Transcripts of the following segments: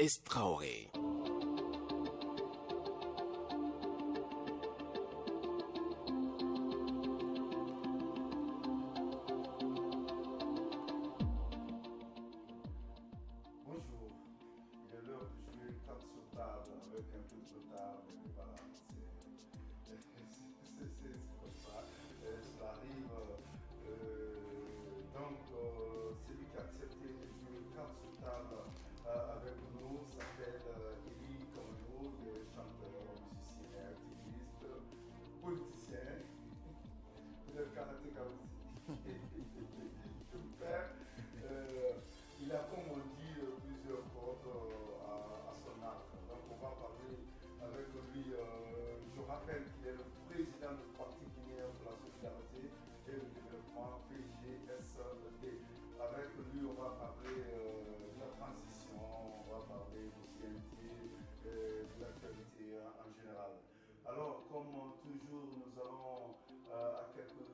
Estraoré. Bonjour, il est l'heure de jouer carte sur table avec un peu de retard, mais voilà, c'est comme ça, cela arrive. Celui qui a accepté de jouer carte sur table avec nous s'appelle Élie Kamano, il est chanteur, musicien, activiste, politicien, peut-être karatéka aussi. Mon père, il a, comme on dit, plusieurs cordes à son arc. Donc on va parler avec lui. Je rappelle qu'il est le président du Parti guinéen pour la solidarité et le développement PGSD. Avec lui, on va parler de la transition, on va parler de CNT, de l'actualité en général. Alors, comme toujours, nous allons à quelques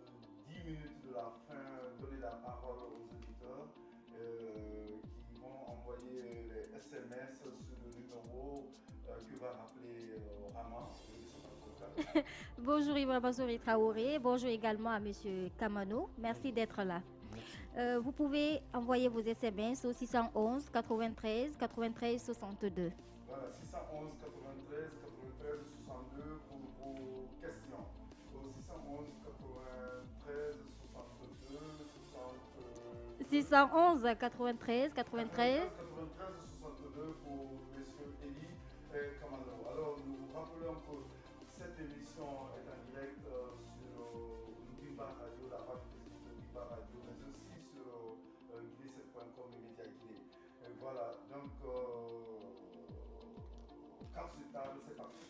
10 minutes de la fin donner la parole aux auditeurs qui vont envoyer les SMS sur le numéro que va rappeler Rama. Bonjour Ibrahima Souri Traoré, bonjour également à Monsieur Kamano, merci d'être là. Vous pouvez envoyer vos SMS au 611 93 93 62. Voilà, 611 93 93 62 pour vos questions. Au 611 93 62 60. 611 93 93 62 pour M. Élie Kamano. Alors, nous rappelons que cette émission est en direct sur Ndimba Radio, la page de Ndimba Radio, mais aussi sur guinée7.com et Média Guinée. Voilà, donc, quand c'est table, c'est parti.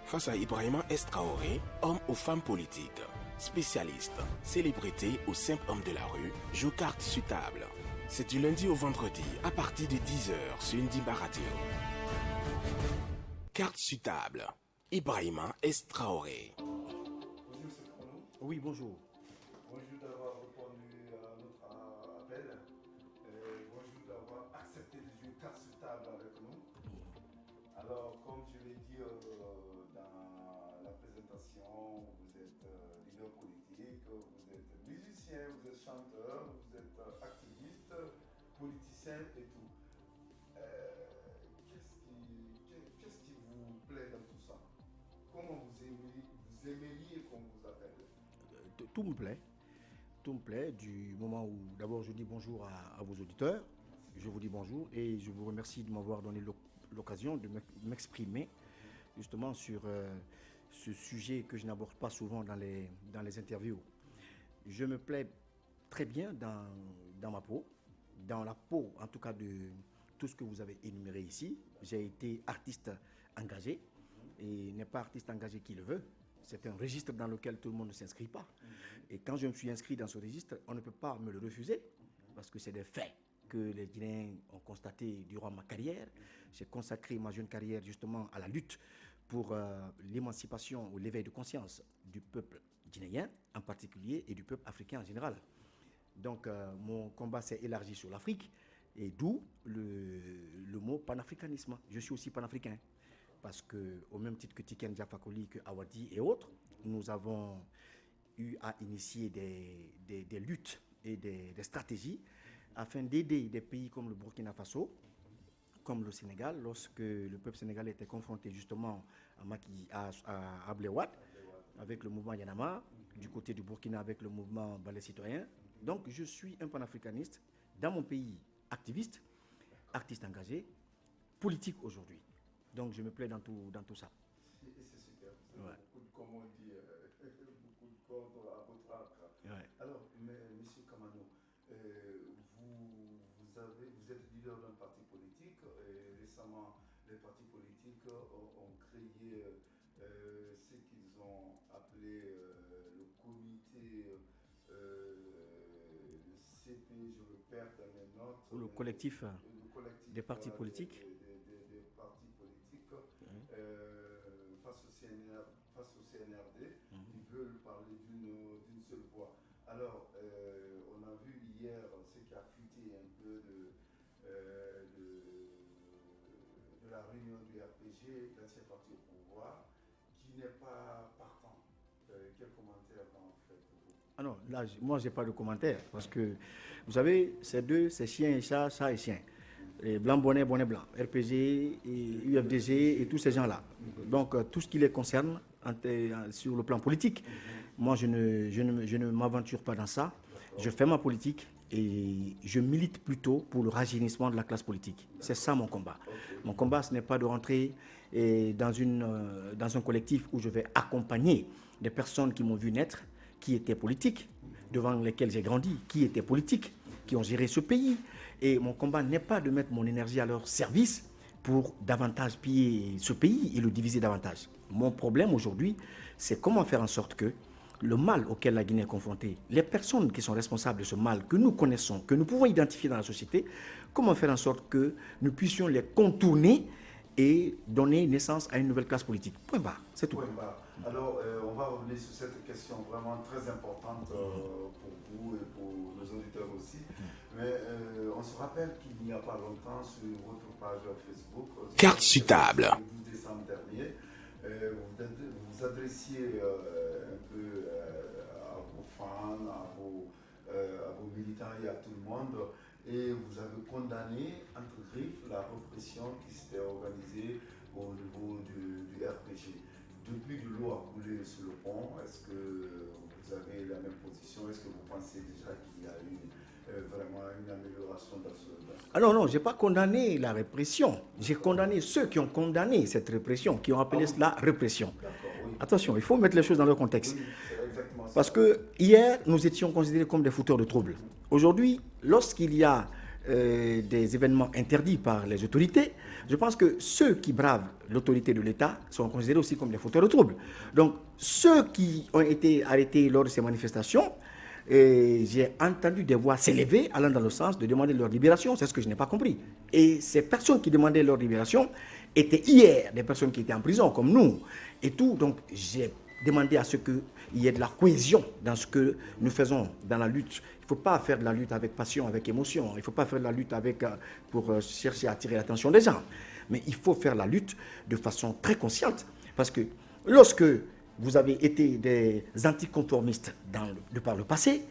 Face à Ibrahima Estraoré, homme ou femme politique, spécialiste, célébrité ou simple homme de la rue, joue carte sur table. C'est du lundi au vendredi à partir de 10h sur Ndimba Radio. Carte sur table. Ibrahima Estraoré. Bonjour, c'est Chrono. Oui, bonjour. Bonjour d'avoir répondu à notre appel. Bonjour d'avoir accepté de jouer carte sur table avec nous. Alors, comme je l'ai dit dans la présentation, vous êtes leader politique, vous êtes musicien, vous êtes chanteur, vous êtes activiste, politicien et tout. Qu'est-ce qui vous plaît dans tout ça? Comment vous aimeriez qu'on vous appelle? Tout me plaît. Tout me plaît du moment où d'abord je dis bonjour à vos auditeurs. Je vous dis bonjour et je vous remercie de m'avoir donné l'occasion de m'exprimer justement sur ce sujet que je n'aborde pas souvent dans les interviews. Je me plais très bien dans ma peau, dans la peau en tout cas de tout ce que vous avez énuméré ici. J'ai été artiste engagé et n'est pas artiste engagé qui le veut. C'est un registre dans lequel tout le monde ne s'inscrit pas. Et quand je me suis inscrit dans ce registre, on ne peut pas me le refuser parce que c'est des faits que les Guinéens ont constatés durant ma carrière. J'ai consacré ma jeune carrière justement à la lutte pour l'émancipation ou l'éveil de conscience du peuple guinéen en particulier et du peuple africain en général. Donc mon combat s'est élargi sur l'Afrique et d'où le mot panafricanisme. Je suis aussi panafricain parce qu'au même titre que Tiken Jah Fakoly, que Awadi et autres, nous avons eu à initier des luttes et des stratégies afin d'aider des pays comme le Burkina Faso, comme le Sénégal, lorsque le peuple sénégalais était confronté justement à Ablaye Wade, avec le mouvement Yanama, du côté du Burkina avec le mouvement Balai Citoyen. Donc je suis un panafricaniste dans mon pays, activiste, artiste engagé, politique aujourd'hui. Donc je me plais dans tout ça. C'est super, vous avez beaucoup de, comme on dit, beaucoup de cordes à votre arc. Ouais. Alors, monsieur Kamano, vous êtes leader d'un parti politique et récemment les partis politiques ont créé ce qu'ils ont appelé le comité, le CP, je le perds dans les notes. Ou le collectif des partis politiques. Des partis politiques face au CNRD, ils veulent parler d'une seule voix. Alors, on a vu hier ce qui a fuité un peu de réunion du RPG, l'ancien parti au pouvoir, qui n'est pas partant. Quel commentaire faites-vous? Ah non, là, moi, je n'ai pas de commentaire. Parce que, vous savez, c'est deux, c'est chien et chat, chat et chien. Les blancs, bonnet, bonnet blanc. RPG, et UFDG et tous ces gens-là. Donc, tout ce qui les concerne sur le plan politique, moi, je ne m'aventure pas dans ça. Je fais ma politique et je milite plutôt pour le rajeunissement de la classe politique. C'est ça mon combat. Mon combat, ce n'est pas de rentrer dans un collectif où je vais accompagner des personnes qui m'ont vu naître, qui étaient politiques, devant lesquelles j'ai grandi, qui étaient politiques, qui ont géré ce pays. Et mon combat n'est pas de mettre mon énergie à leur service pour davantage piller ce pays et le diviser davantage. Mon problème aujourd'hui, c'est comment faire en sorte que le mal auquel la Guinée est confrontée, les personnes qui sont responsables de ce mal que nous connaissons, que nous pouvons identifier dans la société, comment faire en sorte que nous puissions les contourner et donner naissance à une nouvelle classe politique. Point barre, c'est tout. Point barre. Alors, on va revenir sur cette question vraiment très importante pour vous et pour nos auditeurs aussi. Mais on se rappelle qu'il n'y a pas longtemps sur votre page Facebook, Carte sur table. Le 12 décembre dernier, vous vous adressiez un peu à vos fans, à vos militants et à tout le monde, et vous avez condamné, entre griffes, la répression qui s'était organisée au niveau du RPG. Depuis que l'eau a coulé sur le pont, est-ce que vous avez la même position? Est-ce que vous pensez déjà qu'il y a eu vraiment une amélioration dans ce cas? Ah non, je n'ai pas condamné la répression. J'ai condamné ceux qui ont condamné cette répression, qui ont appelé cela répression. Oui. Attention, il faut mettre les choses dans leur contexte. Oui, c'est exactement ça. Parce que hier, nous étions considérés comme des fouteurs de troubles. Aujourd'hui, lorsqu'il y a des événements interdits par les autorités, je pense que ceux qui bravent l'autorité de l'État sont considérés aussi comme des fauteurs de troubles. Donc, ceux qui ont été arrêtés lors de ces manifestations, j'ai entendu des voix s'élever allant dans le sens de demander leur libération. C'est ce que je n'ai pas compris. Et ces personnes qui demandaient leur libération étaient hier des personnes qui étaient en prison, comme nous. Et tout, donc j'ai demandé à ce qu'il y ait de la cohésion dans ce que nous faisons dans la lutte. Il ne faut pas faire de la lutte avec passion, avec émotion. Il ne faut pas faire de la lutte pour chercher à attirer l'attention des gens. Mais il faut faire la lutte de façon très consciente. Parce que lorsque vous avez été des anticonformistes par le passé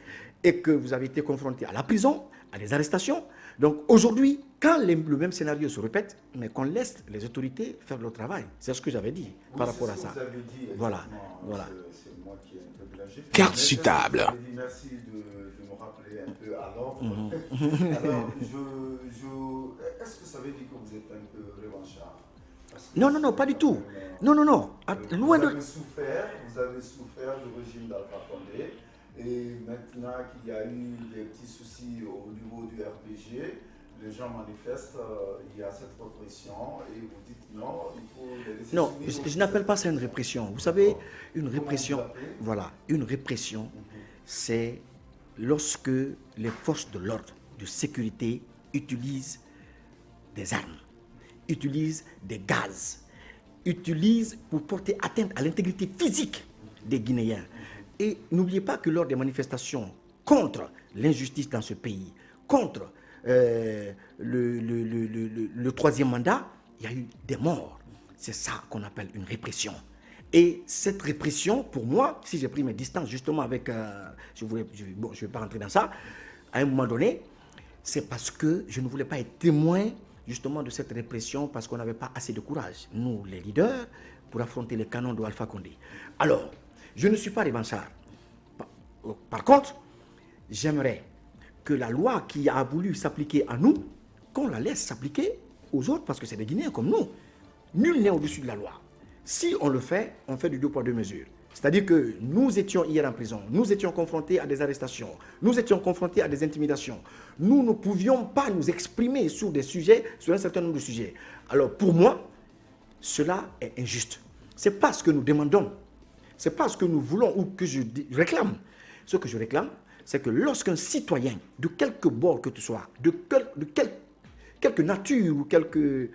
et que vous avez été confrontés à la prison, à des arrestations, donc aujourd'hui, quand le même scénario se répète, mais qu'on laisse les autorités faire leur travail. C'est ce que j'avais dit par rapport à ça. Vous avez dit, voilà. C'est moi qui ai un peu mélangé. Carte sur table. Merci de me rappeler un peu à l'ordre. Alors, est-ce que ça veut dire que vous êtes un peu revanchard? Non, pas du tout. Non. Loin de... Vous avez souffert du régime d'Alpha Condé. Et maintenant qu'il y a eu des petits soucis au niveau du RPG, les gens manifestent, il y a cette répression et vous dites non, il faut les laisser. Non, je n'appelle pas ça une répression. Vous savez, une répression, c'est lorsque les forces de l'ordre, de sécurité, utilisent des armes, utilisent des gaz, utilisent pour porter atteinte à l'intégrité physique des Guinéens. Et n'oubliez pas que lors des manifestations contre l'injustice dans ce pays, contre le troisième mandat, il y a eu des morts. C'est ça qu'on appelle une répression. Et cette répression, pour moi, si j'ai pris mes distances justement avec... je ne vais pas rentrer dans ça. À un moment donné, c'est parce que je ne voulais pas être témoin justement de cette répression parce qu'on n'avait pas assez de courage, nous les leaders, pour affronter les canons de Alpha Condé. Alors, je ne suis pas revanchard. Par contre, j'aimerais que la loi qui a voulu s'appliquer à nous, qu'on la laisse s'appliquer aux autres, parce que c'est des Guinéens comme nous. Nul n'est au-dessus de la loi. Si on le fait, on fait du 2 poids 2 mesures. C'est-à-dire que nous étions hier en prison, nous étions confrontés à des arrestations, nous étions confrontés à des intimidations. Nous ne pouvions pas nous exprimer sur des sujets, sur un certain nombre de sujets. Alors pour moi, cela est injuste. Ce n'est pas ce que nous demandons. Ce n'est pas ce que nous voulons ou que je réclame. Ce que je réclame, c'est que lorsqu'un citoyen, de quelque bord que tu sois, de quelque nature ou quelque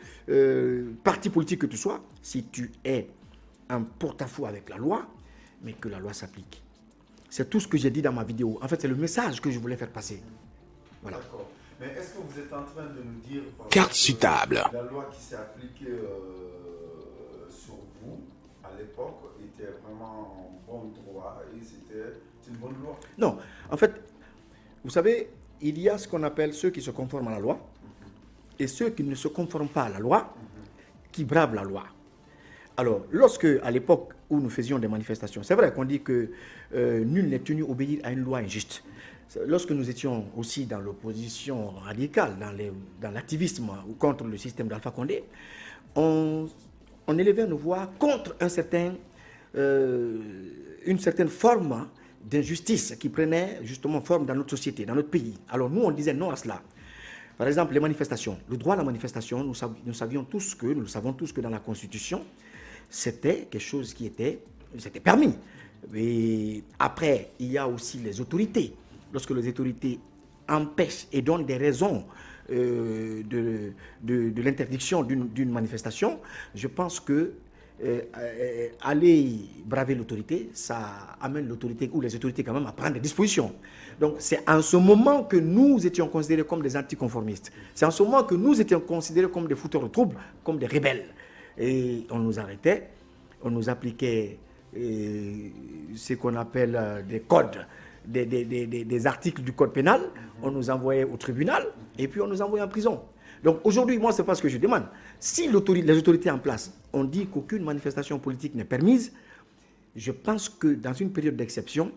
parti politique que tu sois, si tu es en porte-à-faux avec la loi, mais que la loi s'applique. C'est tout ce que j'ai dit dans ma vidéo. En fait, c'est le message que je voulais faire passer. Voilà. D'accord. Mais est-ce que vous êtes en train de nous dire Carte sur table. la loi qui s'est appliquée sur vous à l'époque était vraiment en bon droit et c'était une bonne loi? Non, en fait, vous savez, il y a ce qu'on appelle ceux qui se conforment à la loi et ceux qui ne se conforment pas à la loi, qui bravent la loi. Alors, lorsque, à l'époque où nous faisions des manifestations, c'est vrai qu'on dit que nul n'est tenu à obéir à une loi injuste. Lorsque nous étions aussi dans l'opposition radicale, dans l'activisme ou contre le système d'Alpha Condé, on élevait nos voix contre une certaine forme d'injustice qui prenait justement forme dans notre société, dans notre pays. Alors nous, on disait non à cela. Par exemple, les manifestations. Le droit à la manifestation, nous savons tous que dans la Constitution, c'était quelque chose qui était permis. Et après, il y a aussi les autorités. Lorsque les autorités empêchent et donnent des raisons de l'interdiction d'une manifestation, je pense que aller braver l'autorité, ça amène l'autorité ou les autorités quand même à prendre des dispositions. Donc c'est en ce moment que nous étions considérés comme des anticonformistes. C'est en ce moment que nous étions considérés comme des fouteurs de troubles, comme des rebelles. Et on nous arrêtait, on nous appliquait ce qu'on appelle des codes, des articles du code pénal, on nous envoyait au tribunal et puis on nous envoyait en prison. Donc aujourd'hui, moi, c'est pas ce que je demande. Si les autorités en place ont dit qu'aucune manifestation politique n'est permise, je pense que dans une période d'exception,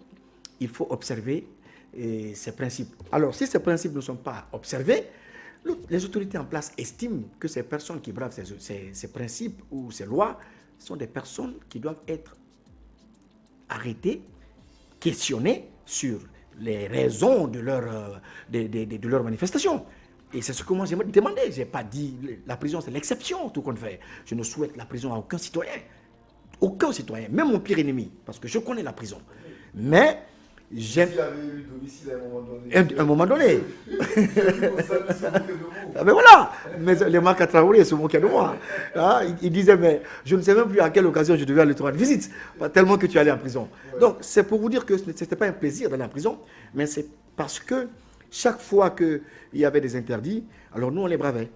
il faut observer ces principes. Alors, si ces principes ne sont pas observés, les autorités en place estiment que ces personnes qui bravent ces principes ou ces lois sont des personnes qui doivent être arrêtées, questionnées sur les raisons de leur manifestation. Et c'est ce que moi j'ai demandé. Je n'ai pas dit la prison c'est l'exception, tout qu'on fait. Je ne souhaite la prison à aucun citoyen. Aucun citoyen, même mon pire ennemi, parce que je connais la prison. Mais j'aime. S'il avait eu domicile à un moment donné. Ah ben voilà, mais les marques à Traoré se moquaient de moi. Hein? Il disait, mais je ne sais même plus à quelle occasion je devais aller te rendre visite, tellement que tu allais en prison. Ouais. Donc c'est pour vous dire que ce n'était pas un plaisir d'aller en prison, mais c'est parce que chaque fois qu'il y avait des interdits, alors nous on les bravait.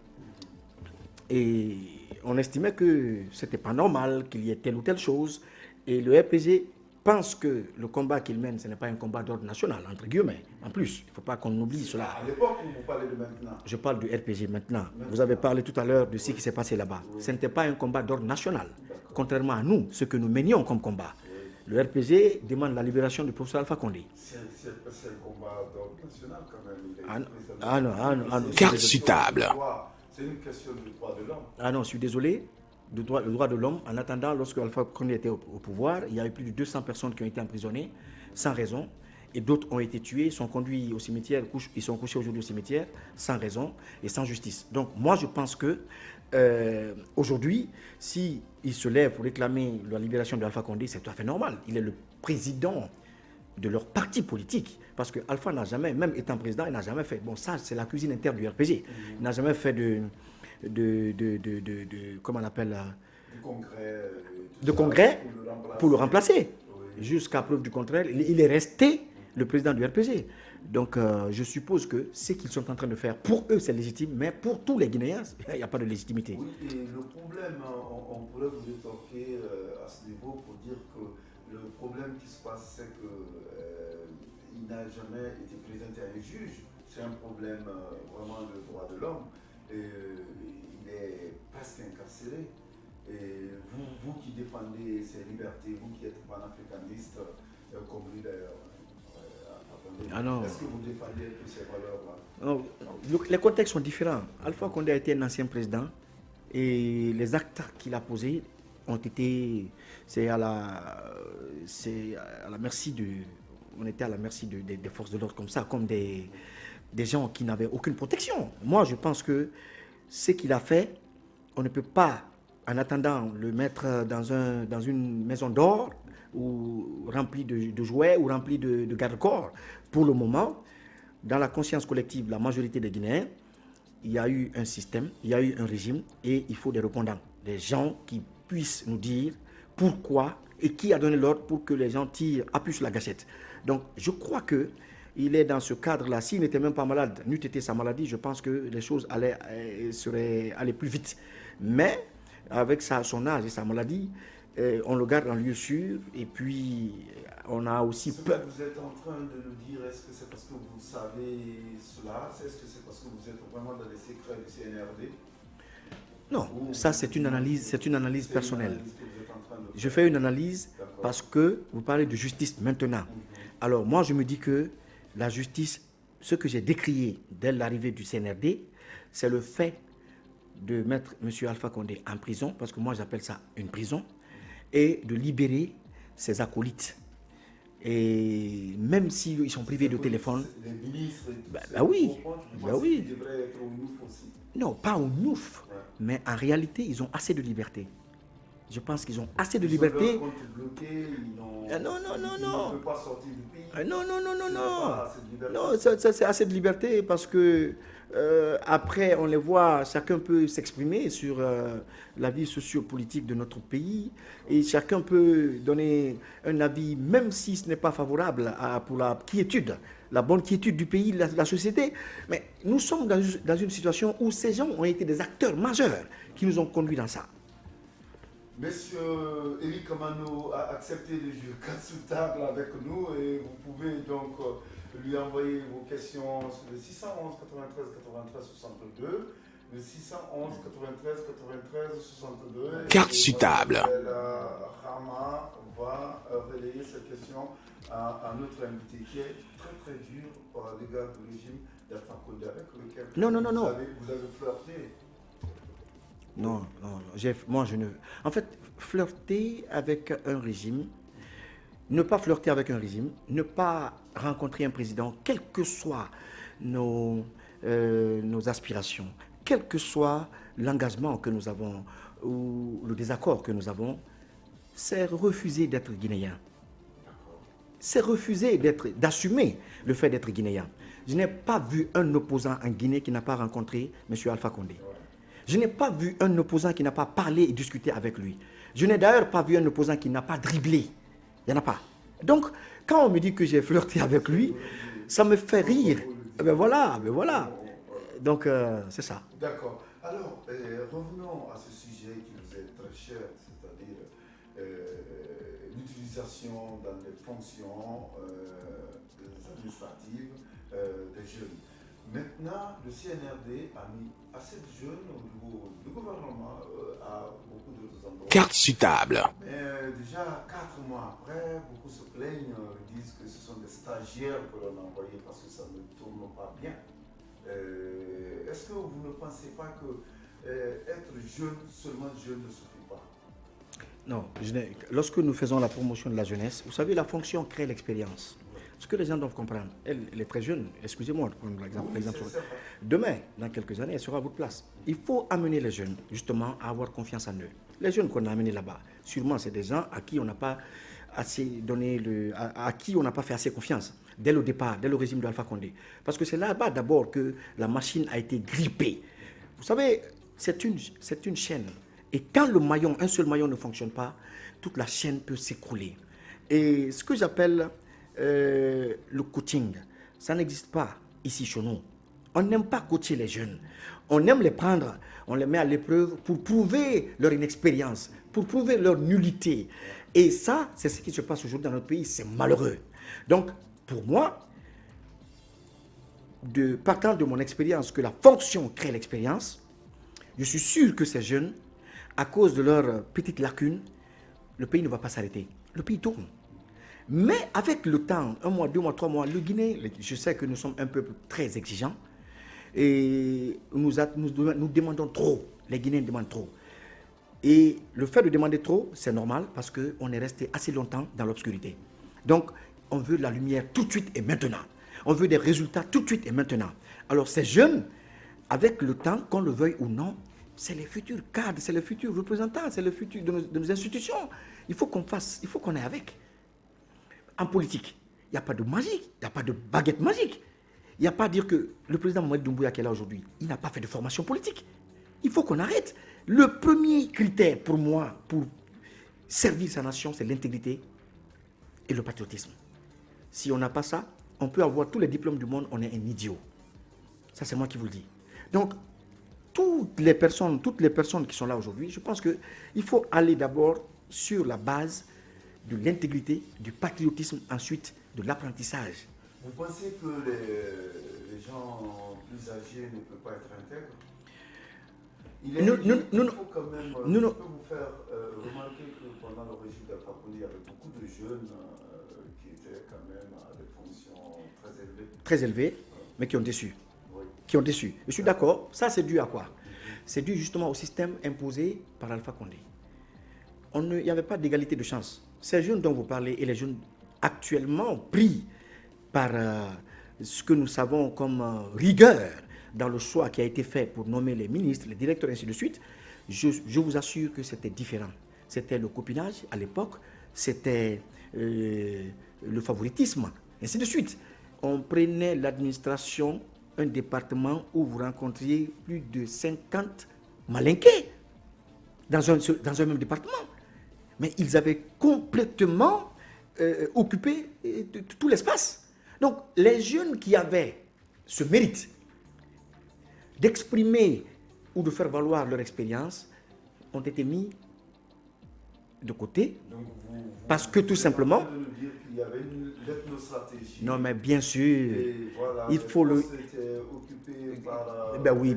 Et on estimait que ce n'était pas normal qu'il y ait telle ou telle chose. Et le RPG pense que le combat qu'il mène, ce n'est pas un combat d'ordre national, entre guillemets. En plus, il ne faut pas qu'on oublie cela. À l'époque, vous parlez de maintenant? Je parle du RPG maintenant. Vous avez parlé tout à l'heure de ce qui s'est passé là-bas. Oui. Ce n'était pas un combat d'ordre national, contrairement à nous, ce que nous menions comme combat. Oui. Le RPG demande la libération du professeur Alpha Condé. C'est un combat d'ordre national quand même. Ah non. Carte sur table. C'est une question du droit de l'homme. Ah non, je suis désolé. Le droit de l'homme, en attendant, lorsque Alpha Condé était au pouvoir, il y a eu plus de 200 personnes qui ont été emprisonnées sans raison. Et d'autres ont été tués, sont conduits au cimetière, ils sont couchés aujourd'hui au cimetière sans raison et sans justice. Donc moi je pense que aujourd'hui, s'il se lève pour réclamer la libération d'Alpha Condé, c'est tout à fait normal. Il est le président de leur parti politique. Parce que Alpha n'a jamais, même étant président, il n'a jamais fait. Bon, ça, c'est la cuisine interne du RPG. Il n'a jamais fait comment on appelle de congrès pour le remplacer. Oui. Jusqu'à preuve du contraire, il est resté le président du RPG. Donc, je suppose que ce qu'ils sont en train de faire, pour eux, c'est légitime, mais pour tous les Guinéens, il n'y a pas de légitimité. Oui, et le problème, on pourrait vous étoquer à ce niveau pour dire que le problème qui se passe, c'est qu'il n'a jamais été présenté à un juge. C'est un problème vraiment de droit de l'homme. Il est presque incarcéré. Et vous qui défendez ces libertés, vous qui êtes panafricaniste, comme lui d'ailleurs, est-ce que vous défendez toutes ces valeurs-là? Non, les contextes sont différents. Alpha Condé a été un ancien président et les actes qu'il a posés ont été, on était à la merci des forces de l'ordre comme ça, comme des gens qui n'avaient aucune protection. Moi, je pense que ce qu'il a fait, on ne peut pas, en attendant, le mettre dans une maison d'or ou remplie de jouets ou remplie de garde-corps. Pour le moment, dans la conscience collective, la majorité des Guinéens, il y a eu un système, il y a eu un régime et il faut des répondants, des gens qui puissent nous dire pourquoi et qui a donné l'ordre pour que les gens appuient sur la gâchette. Donc, je crois que il est dans ce cadre-là. S'il n'était même pas malade, n'eût été sa maladie, je pense que les choses seraient allées plus vite. Mais avec son âge et sa maladie, on le garde en lieu sûr. Et puis, on a aussi peur. Vous êtes en train de nous dire, est-ce que c'est parce que vous savez cela? Est-ce que c'est parce que vous êtes vraiment dans les secrets du CNRD? Non, ça c'est une analyse personnelle. Je fais une analyse parce que vous parlez de justice maintenant. Alors moi je me dis que la justice, ce que j'ai décrié dès l'arrivée du CNRD, c'est le fait de mettre M. Alpha Condé en prison, parce que moi j'appelle ça une prison, et de libérer ses acolytes. Et même s'ils sont privés de téléphone... Les ministres... oui. Ils devraient être au Nouf aussi. Non, pas au Nouf. Ouais. Mais en réalité, ils ont assez de liberté. Je pense qu'ils ont assez de liberté. Ils ont bloqué, non. Ils ne peuvent pas sortir du pays. Non. Non, c'est assez de liberté parce que après, on les voit, chacun peut s'exprimer sur la vie sociopolitique de notre pays et chacun peut donner un avis, même si ce n'est pas favorable pour la quiétude, la bonne quiétude du pays, la société. Mais nous sommes dans une situation où ces gens ont été des acteurs majeurs qui nous ont conduits dans ça. Monsieur Eli Kamano a accepté de jouer carte sous table avec nous et vous pouvez donc lui envoyer vos questions sur le 611 93 93 62, le 611 93 93 62. Carte sur table. Rama va relayer cette question à notre invité qui est très très dur à l'égard du régime d'Alpha Condé avec lequel vous avez flirté. Non. Moi, je ne... En fait, flirter avec un régime, ne pas flirter avec un régime, ne pas rencontrer un président, quelles que soient nos aspirations, quel que soit l'engagement que nous avons ou le désaccord que nous avons, c'est refuser d'être guinéen. C'est refuser d'assumer le fait d'être guinéen. Je n'ai pas vu un opposant en Guinée qui n'a pas rencontré M. Alpha Condé. Je n'ai pas vu un opposant qui n'a pas parlé et discuté avec lui. Je n'ai d'ailleurs pas vu un opposant qui n'a pas dribblé. Il n'y en a pas. Donc, quand on me dit que j'ai flirté avec lui, ça me fait rire. Ben voilà. Donc, c'est ça. D'accord. Alors, revenons à ce sujet qui vous est très cher, c'est-à-dire l'utilisation dans les fonctions administratives des jeunes. Maintenant, le CNRD a mis assez de jeunes au niveau du gouvernement à beaucoup d'autres endroits. Carte sur table. Mais déjà 4 mois après, beaucoup se plaignent, disent que ce sont des stagiaires que l'on a envoyés parce que ça ne tourne pas bien. Est-ce que vous ne pensez pas que être jeune, seulement jeune ne suffit pas? Non, lorsque nous faisons la promotion de la jeunesse, vous savez, la fonction crée l'expérience. Ce que les gens doivent comprendre, elle est très jeune, excusez-moi de prendre l'exemple. Demain, dans quelques années, elle sera à votre place. Il faut amener les jeunes, justement, à avoir confiance en eux. Les jeunes qu'on a amenés là-bas, sûrement, c'est des gens à qui on n'a pas assez donné à qui on n'a pas fait assez confiance dès le départ, dès le régime d'Alpha Condé. Parce que c'est là-bas d'abord que la machine a été grippée. Vous savez, c'est une chaîne. Et quand un seul maillon ne fonctionne pas, toute la chaîne peut s'écrouler. Et ce que j'appelle le coaching, ça n'existe pas ici chez nous. On n'aime pas coacher les jeunes. On aime les prendre, on les met à l'épreuve pour prouver leur inexpérience, pour prouver leur nullité. Et ça, c'est ce qui se passe aujourd'hui dans notre pays, c'est malheureux. Donc, pour moi, partant de mon expérience, que la fonction crée l'expérience, je suis sûr que ces jeunes, à cause de leurs petites lacunes, le pays ne va pas s'arrêter. Le pays tourne. Mais avec le temps, 1 mois, 2 mois, 3 mois, le Guinée, je sais que nous sommes un peuple très exigeant et nous demandons trop. Les Guinéens demandent trop. Et le fait de demander trop, c'est normal parce qu'on est resté assez longtemps dans l'obscurité. Donc, on veut de la lumière tout de suite et maintenant. On veut des résultats tout de suite et maintenant. Alors, ces jeunes, avec le temps, qu'on le veuille ou non, c'est les futurs cadres, c'est les futurs représentants, c'est le futur de nos institutions. Il faut qu'on ait avec. En politique, il n'y a pas de magique, il n'y a pas de baguette magique. Il n'y a pas à dire que le président Mohamed Doumbouya qui est là aujourd'hui, il n'a pas fait de formation politique. Il faut qu'on arrête. Le premier critère pour moi, pour servir sa nation, c'est l'intégrité et le patriotisme. Si on n'a pas ça, on peut avoir tous les diplômes du monde, on est un idiot. Ça, c'est moi qui vous le dis. Donc, toutes les personnes qui sont là aujourd'hui, je pense qu'il faut aller d'abord sur la base de l'intégrité, du patriotisme, ensuite de l'apprentissage. Vous pensez que les gens plus âgés ne peuvent pas être intègres? Il faut quand même, je peux vous faire remarquer que pendant le régime d'Alpha Condé, il y avait beaucoup de jeunes qui étaient quand même à des fonctions très élevées. Très élevées, mais qui ont déçu. Oui. Qui ont déçu. Je suis d'accord, ça c'est dû à quoi? C'est dû justement au système imposé par Alpha Condé. Il n'y avait pas d'égalité de chance. Ces jeunes dont vous parlez et les jeunes actuellement pris par ce que nous savons comme rigueur dans le choix qui a été fait pour nommer les ministres, les directeurs, ainsi de suite, je vous assure que c'était différent. C'était le copinage à l'époque, c'était le favoritisme, ainsi de suite. On prenait l'administration, un département où vous rencontriez plus de 50 malinqués dans un même département. Mais ils avaient complètement occupé tout l'espace. Donc, les jeunes qui avaient ce mérite d'exprimer ou de faire valoir leur expérience ont été mis de côté. Donc parce que tout simplement... Vous de dire qu'il y avait une ethnostratégie. Non, mais bien sûr, voilà, il faut le... occupé par ben oui,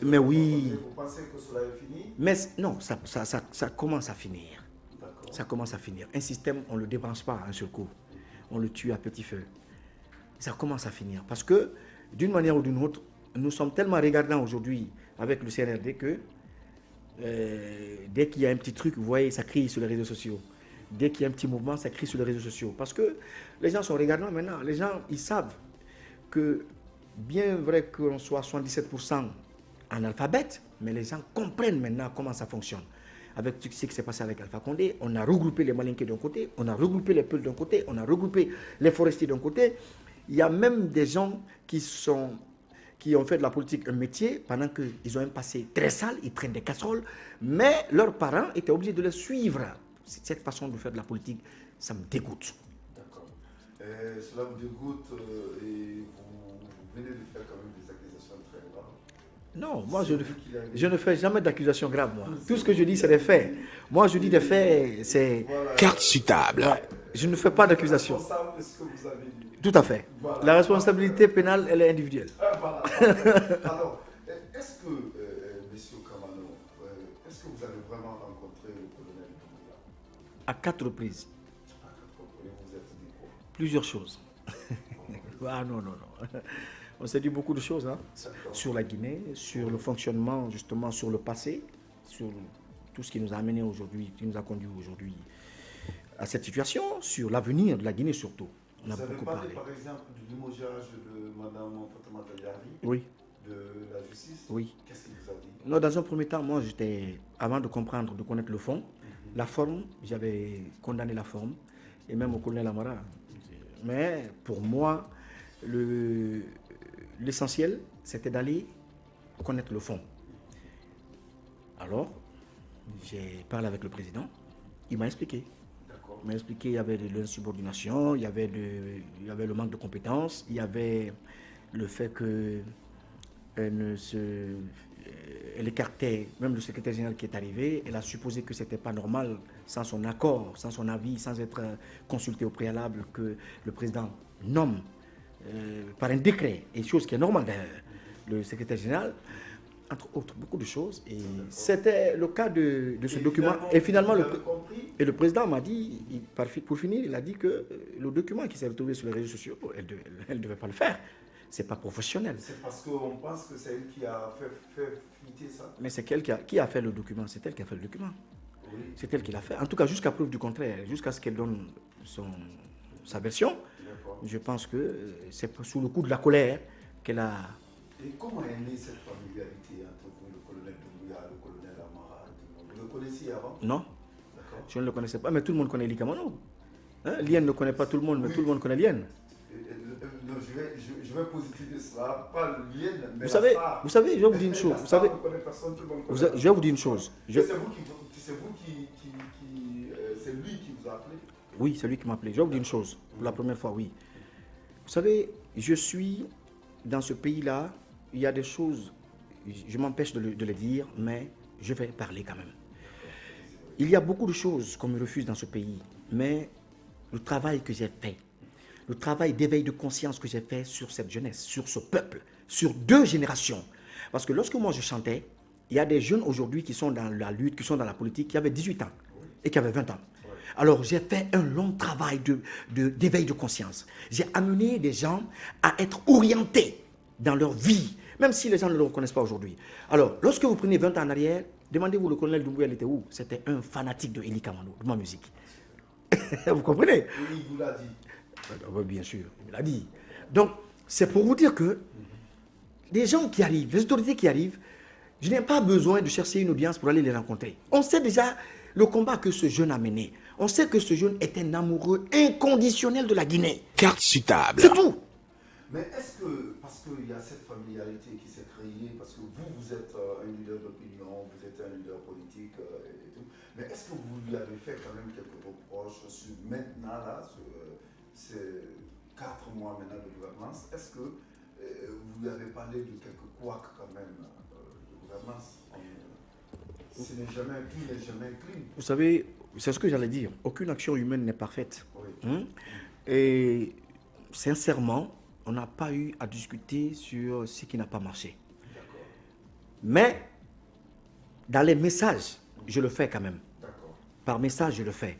mais oui. Vous pensez que cela est fini? Mais non, ça commence à finir. Ça commence à finir. Un système, on ne le débranche pas à un seul coup. On le tue à petit feu. Ça commence à finir. Parce que, d'une manière ou d'une autre, nous sommes tellement regardants aujourd'hui avec le CNRD que dès qu'il y a un petit truc, vous voyez, ça crie sur les réseaux sociaux. Dès qu'il y a un petit mouvement, ça crie sur les réseaux sociaux. Parce que les gens sont regardants maintenant. Les gens, ils savent que bien vrai qu'on soit 77% analphabètes, mais les gens comprennent maintenant comment ça fonctionne. Avec ce qui s'est passé avec Alpha Condé, on a regroupé les Malinqués d'un côté, on a regroupé les Peuls d'un côté, on a regroupé les forestiers d'un côté. Il y a même des gens qui ont fait de la politique un métier pendant qu'ils ont un passé très sale, ils traînent des casseroles, mais leurs parents étaient obligés de les suivre. Cette façon de faire de la politique, ça me dégoûte. D'accord. Cela vous dégoûte et vous venez de faire quand même des accusations très graves. Non, moi je ne fais jamais d'accusations graves. Moi. Tout ce que je dis, c'est des faits. Moi, je dis des faits, c'est... Voilà. Carte sur table. Ouais, je ne fais pas d'accusations. Responsable de ce que vous avez dit. Tout à fait. Voilà. La responsabilité pénale, elle est individuelle. Voilà. Alors, est-ce que, M. Kamano, est-ce que vous avez vraiment rencontré le colonel Doumbouya? À 4 reprises. À 4 reprises, vous êtes dit quoi? Plusieurs choses. Ah non. On s'est dit beaucoup de choses sur la Guinée, sur le fonctionnement, justement, sur le passé, sur tout ce qui nous a amené aujourd'hui, qui nous a conduit aujourd'hui à cette situation, sur l'avenir de la Guinée surtout. On a beaucoup parlé. Par exemple, du limogeage de Mme Fatoumata Diarry, oui. De la justice. Oui. Qu'est-ce qu'il vous a dit? Non, dans un premier temps, moi, avant de comprendre, de connaître le fond, la forme, j'avais condamné la forme, et même au colonel Amara. Mais pour moi, l'essentiel, c'était d'aller connaître le fond. Alors, j'ai parlé avec le président, il m'a expliqué. Il m'a expliqué qu'il y avait de l'insubordination, il y avait le manque de compétences, il y avait le fait qu'elle écartait, même le secrétaire général qui est arrivé, elle a supposé que ce n'était pas normal, sans son accord, sans son avis, sans être consulté au préalable, que le président nomme par un décret, et chose qui est normale d'ailleurs, le secrétaire général, entre autres, beaucoup de choses. Et c'était le cas de ce document. Et finalement, le président m'a dit, pour finir, il a dit que le document qui s'est retrouvé sur les réseaux sociaux, elle ne devait pas le faire. C'est pas professionnel. C'est parce qu'on pense que c'est elle qui a fait fuiter ça. Mais c'est elle qui a fait le document. C'est elle qui a fait le document. Oui. C'est elle qui l'a fait. En tout cas, jusqu'à preuve du contraire, jusqu'à ce qu'elle donne sa version. Je pense que c'est sous le coup de la colère qu'elle a... Et comment est née cette familiarité entre vous, le colonel Doumbouya, le colonel Amara? Vous le connaissiez avant? Non, je ne le connaissais pas, mais tout le monde connaît Ly Kamano. Lien ne connaît pas tout le monde, mais tout le monde connaît Lien. Non, je vais positiver cela, pas Lien, mais vous savez, je vais vous dire une chose. Vous savez, je vais vous dire une chose. C'est lui qui vous a appelé? Oui, c'est lui qui m'a appelé. Je vais vous dire une chose. Pour la première fois, oui. Vous savez, je suis dans ce pays-là, il y a des choses, je m'empêche de les dire, mais je vais parler quand même. Il y a beaucoup de choses qu'on me refuse dans ce pays, mais le travail que j'ai fait, le travail d'éveil de conscience que j'ai fait sur cette jeunesse, sur ce peuple, sur 2 générations. Parce que lorsque moi je chantais, il y a des jeunes aujourd'hui qui sont dans la lutte, qui sont dans la politique, qui avaient 18 ans et qui avaient 20 ans. Alors j'ai fait un long travail d'éveil de conscience. J'ai amené des gens à être orientés dans leur vie, même si les gens ne le reconnaissent pas aujourd'hui. Alors, lorsque vous prenez 20 ans en arrière, demandez-vous le colonel Doumbouya, il était où? C'était un fanatique de Elie Kamano, de ma musique. Vous comprenez? Oui, il vous l'a dit. Oui, bien sûr, il me l'a dit. Donc, c'est pour vous dire que les gens qui arrivent, les autorités qui arrivent, je n'ai pas besoin de chercher une audience pour aller les rencontrer. On sait déjà le combat que ce jeune a mené. On sait que ce jeune est un amoureux inconditionnel de la Guinée. Carte sur table. C'est tout. Mais est-ce que, parce qu'il y a cette familiarité qui s'est créée, parce que vous êtes un leader d'opinion, vous êtes un leader politique et tout, mais est-ce que vous lui avez fait quand même quelques reproches sur maintenant, là, sur ces 4 mois maintenant de gouvernance? Est-ce que vous lui avez parlé de quelques couacs quand même de gouvernance? Tout n'est jamais clean. Vous savez, c'est ce que j'allais dire. Aucune action humaine n'est parfaite. Oui. Et sincèrement, on n'a pas eu à discuter sur ce qui n'a pas marché. D'accord. Mais dans les messages, je le fais quand même. D'accord. Par message, je le fais.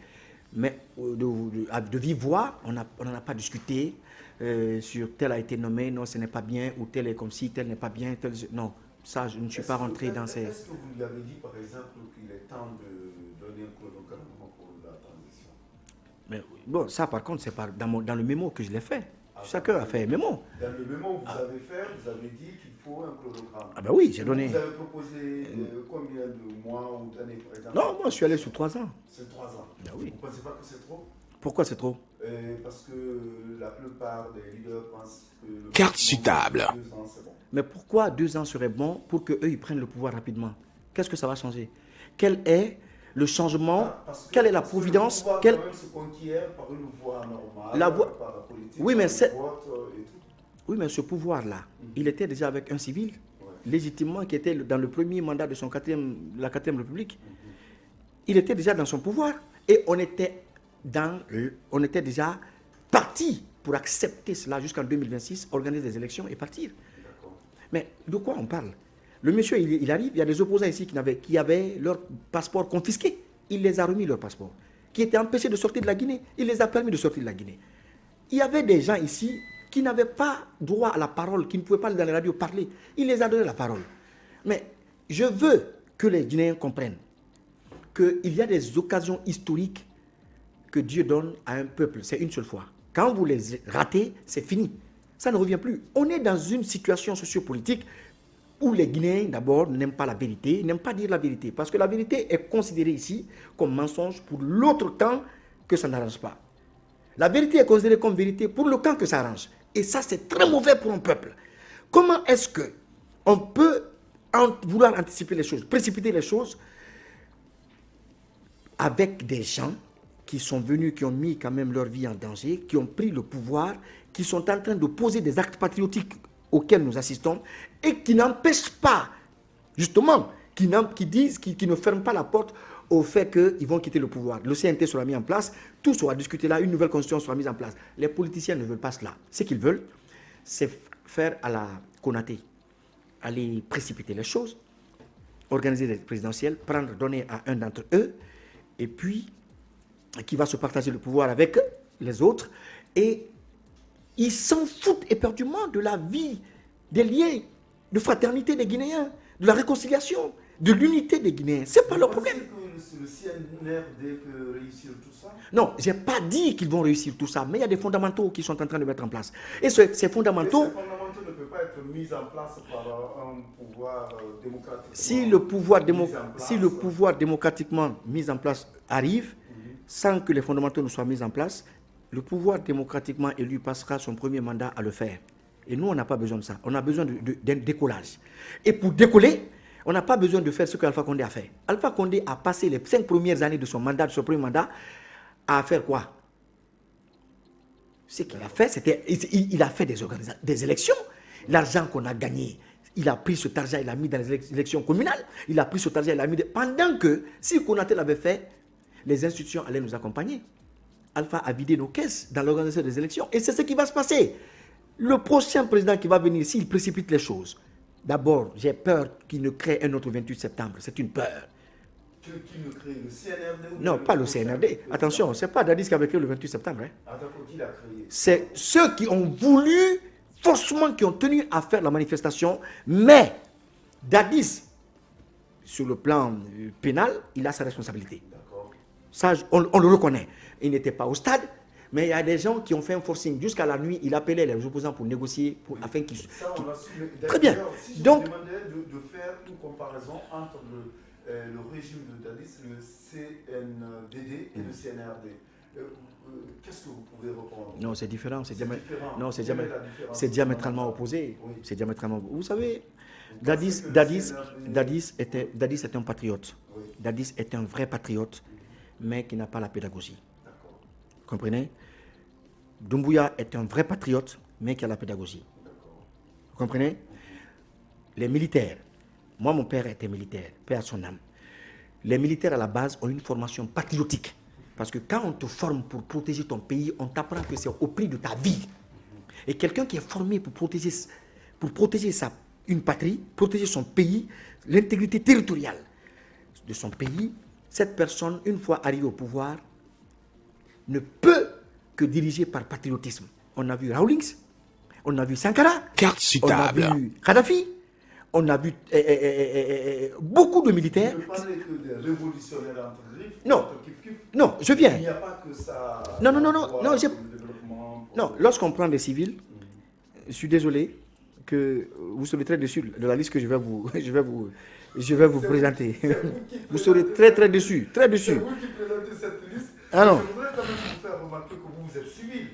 Mais de vive voix, on n'en a pas discuté sur tel a été nommé, non, ce n'est pas bien, ou tel est comme si, tel n'est pas bien, tel... Non, ça, je ne suis pas rentré dans ces... Est-ce que vous lui avez dit, par exemple, qu'il est temps de donner un chronogramme pour la transition? Mais, bon, ça, par contre, c'est dans le mémo que je l'ai fait. Chacun a fait un mémo. Dans le mémo que vous avez fait, vous avez dit qu'il faut un chronogramme. Ah ben oui, j'ai donné... Vous avez proposé combien de mois ou d'années, par exemple? Non, moi, je suis allé sur 3 ans. C'est 3 ans. Ah oui. Vous ne pensez pas que c'est trop? Pourquoi c'est trop? Parce que la plupart des leaders pensent que... Carte sur table. 2 ans, c'est bon. Mais pourquoi 2 ans serait bon pour qu'eux, ils prennent le pouvoir rapidement? Qu'est-ce que ça va changer? Quel est le changement? Quelle est la providence? Le pouvoir quand même se conquiert par une voie normale, La voie... par la politique, Oui, mais par le vote et tout. Oui, mais ce pouvoir-là, il était déjà avec un civil, légitimement, qui était dans le premier mandat de la 4e République. Il était déjà dans son pouvoir. Et on était déjà parti pour accepter cela jusqu'en 2026, organiser des élections et partir. Mais de quoi on parle? Le monsieur, il arrive, il y a des opposants ici qui avaient leur passeport confisqué. Il les a remis leur passeport. Qui étaient empêchés de sortir de la Guinée. Il les a permis de sortir de la Guinée. Il y avait des gens ici qui n'avaient pas droit à la parole, qui ne pouvaient pas dans les radios parler. Il les a donné la parole. Mais je veux que les Guinéens comprennent qu'il y a des occasions historiques que Dieu donne à un peuple. C'est une seule fois. Quand vous les ratez, c'est fini. Ça ne revient plus. On est dans une situation sociopolitique où les Guinéens, d'abord, n'aiment pas la vérité, n'aiment pas dire la vérité. Parce que la vérité est considérée ici comme mensonge pour l'autre temps que ça n'arrange pas. La vérité est considérée comme vérité pour le temps que ça arrange. Et ça, c'est très mauvais pour un peuple. Comment est-ce qu'on peut vouloir anticiper les choses, précipiter les choses avec des gens qui sont venus, qui ont mis quand même leur vie en danger, qui ont pris le pouvoir, qui sont en train de poser des actes patriotiques auxquels nous assistons et qui n'empêchent pas, justement, qui ne ferment pas la porte au fait qu'ils vont quitter le pouvoir. Le CNT sera mis en place, tout sera discuté là, une nouvelle constitution sera mise en place. Les politiciens ne veulent pas cela. Ce qu'ils veulent, c'est faire à la Konaté, aller précipiter les choses, organiser des présidentielles, donner à un d'entre eux, et puis qui va se partager le pouvoir avec les autres, et ils s'en foutent éperdument de la vie, des liens de fraternité des Guinéens, de la réconciliation, de l'unité des Guinéens. C'est pas leur problème. C'est le CNRD peut réussir tout ça? Non, je n'ai pas dit qu'ils vont réussir tout ça, mais il y a des fondamentaux qu'ils sont en train de mettre en place. Et ces fondamentaux... Ces fondamentaux ne peuvent pas être mis en place par un pouvoir démocratique. Si le pouvoir démocratiquement mis en place arrive, sans que les fondamentaux ne soient mis en place, le pouvoir démocratiquement élu passera son premier mandat à le faire. Et nous, on n'a pas besoin de ça. On a besoin d'un décollage. Et pour décoller, on n'a pas besoin de faire ce qu'Alpha Condé a fait. Alpha Condé a passé les 5 premières années de son mandat, de son premier mandat, à faire quoi? Ce qu'il a fait, c'était... Il a fait des élections. L'argent qu'on a gagné, il a pris cet argent, il l'a mis dans les élections communales. Il a pris cet argent, il l'a mis... Pendant que, si Konaté l'avait fait, les institutions allaient nous accompagner. Alpha a vidé nos caisses dans l'organisation des élections. Et c'est ce qui va se passer. Le prochain président qui va venir, s'il précipite les choses, d'abord, j'ai peur qu'il ne crée un autre 28 septembre. C'est une peur. Qui ne crée le CNRD? Non, pas le CNRD. Attention, ce n'est pas Dadis qui avait créé le 28 septembre. Hein. Ah, d'accord, qui l'a créé? C'est ceux qui ont voulu, forcément, qui ont tenu à faire la manifestation. Mais Dadis, sur le plan pénal, il a sa responsabilité. D'accord. Ça, on le reconnaît. Il n'était pas au stade, mais il y a des gens qui ont fait un forcing. Jusqu'à la nuit, il appelait les opposants pour négocier, afin qu'ils... Ça, on l'a su. Très bien. Si je Donc, vous demandais de faire une comparaison entre le régime de Dadis, le CNDD et le CNRD, qu'est-ce que vous pouvez répondre? non, c'est différent. Non, C'est diamétralement opposé. Oui. C'est diamétralement opposé. Vous savez, Vous pensez que le Dadis est un patriote. Oui. Dadis est un vrai patriote, mais qui n'a pas la pédagogie. D'accord. Vous comprenez? Doumbouya est un vrai patriote, mais qui a la pédagogie. D'accord. Vous comprenez? Les militaires. Moi, mon père était militaire, paix à son âme. Les militaires, à la base, ont une formation patriotique. Parce que quand on te forme pour protéger ton pays, on t'apprend que c'est au prix de ta vie. Et quelqu'un qui est formé pour protéger une patrie, protéger son pays, l'intégrité territoriale de son pays, cette personne, une fois arrivée au pouvoir, ne peut que diriger par patriotisme. On a vu Rawlings, on a vu Sankara, Carte on a sur-table. vu Kadhafi, on a vu beaucoup de militaires. Vous ne parlez que des révolutionnaires entre griffes? Non. entre kiff-kiff. Non, je viens. Il n'y a pas que ça. Non, non, non, pour non, le j'ai- développement, pour- Non, lorsqu'on prend des civils, je suis désolé que vous serez très déçus de la liste que je vais vous présenter. Vous serez très très déçus, très C'est déçus. vous qui présentez cette liste. Ah non. Je voudrais quand même vous faire remarquer que vous êtes civil.